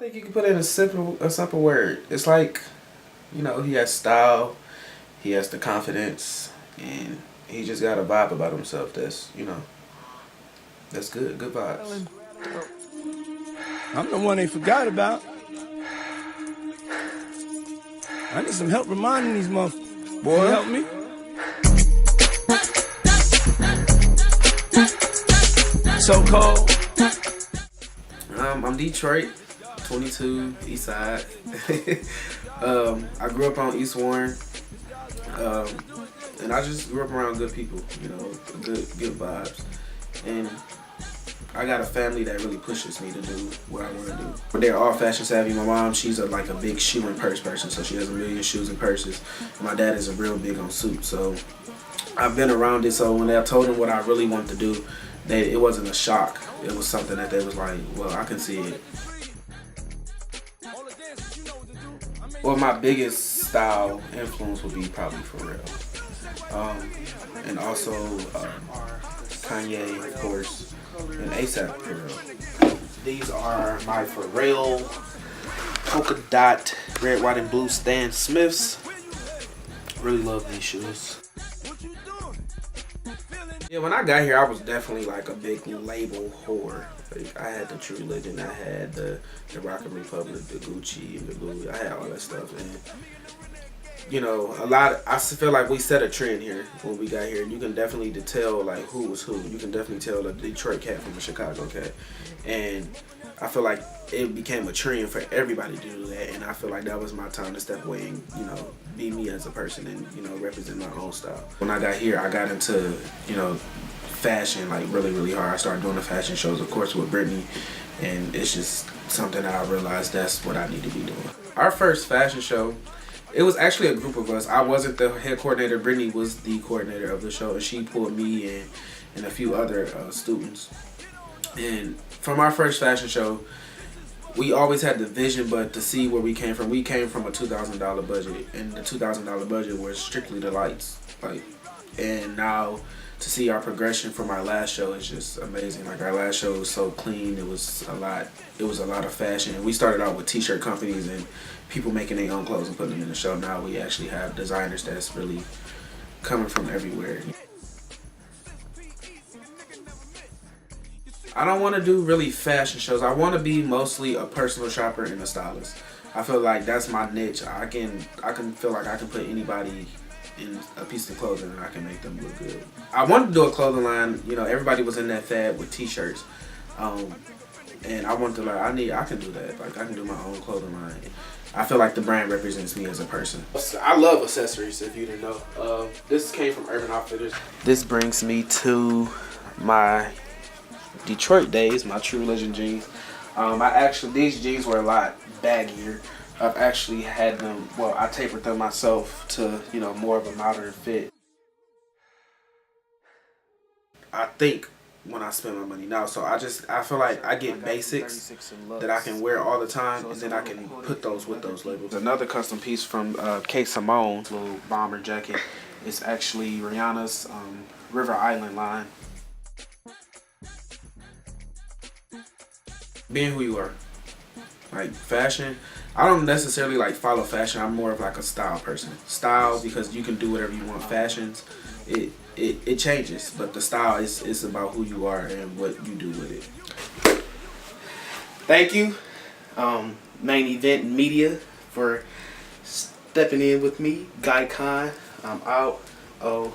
think you can put it in a simple word. It's like, you know, he has style, he has the confidence, and he just got a vibe about himself that's, you know, that's good. Good vibes. I'm the one they forgot about. I need some help reminding these motherfuckers. Boy, help me. So cold. I'm Detroit, 22, East Side. I grew up on East Warren, and I just grew up around good people, you know, good vibes. And I got a family that really pushes me to do what I want to do. But they're all fashion savvy. My mom, she's like a big shoe and purse person, so she has a million shoes and purses. And my dad is a real big on suits, so I've been around it. So when I told them what I really wanted to do, it wasn't a shock. It was something that they was like, well, I can see it. Well, my biggest style influence would be probably Pharrell. And also Kanye, of course, and ASAP Pharrell. These are my Pharrell polka dot red, white, and blue Stan Smiths. Really love these shoes. Yeah, when I got here, I was definitely like a big label whore. Like, I had the True Religion, I had the Rock and Republic, the Gucci, and the Louis. I had all that stuff, and you know, I feel like we set a trend here when we got here, and you can definitely tell like who was who. You can definitely tell a Detroit cat from a Chicago cat, and I feel like it became a trend for everybody to do that, and I feel like that was my time to step away and, you know, be me as a person and, you know, represent my own style. When I got here, I got into, you know, fashion like really hard. I started doing the fashion shows, of course, with Brittany, and it's just something that I realized that's what I need to be doing. Our first fashion show, it was actually a group of us. I wasn't the head coordinator. Brittany was the coordinator of the show, and she pulled me and a few other students. And from our first fashion show, we always had the vision, but to see where we came from a $2,000 budget, and the $2,000 budget was strictly the lights. And now to see our progression from our last show is just amazing. Like, our last show was so clean. It was a lot of fashion. And we started out with t-shirt companies and people making their own clothes and putting them in the show. Now we actually have designers that's really coming from everywhere. I don't want to do really fashion shows. I want to be mostly a personal shopper and a stylist. I feel like that's my niche. I can feel like I can put anybody in a piece of clothing and I can make them look good. I wanted to do a clothing line. You know, everybody was in that fad with t-shirts, and I wanted to like I can do that. Like, I can do my own clothing line. I feel like the brand represents me as a person. I love accessories, if you didn't know. This came from Urban Outfitters. This brings me to my Detroit days, my True Religion jeans. These jeans were a lot baggier. I've actually had them, well, I tapered them myself to, you know, more of a modern fit. I think when I spend my money now, so I feel like I get basics that I can wear all the time, and then I can put those with those labels. Another custom piece from K. Simone, little bomber jacket. It's actually Rihanna's River Island line. Being who you are. Like, fashion, I don't necessarily like follow fashion. I'm more of like a style person. Style, because you can do whatever you want. Fashions, it changes, but the style is about who you are and what you do with it. Thank you, Main Event Media, for stepping in with me. Guycon, I'm out. Whoa.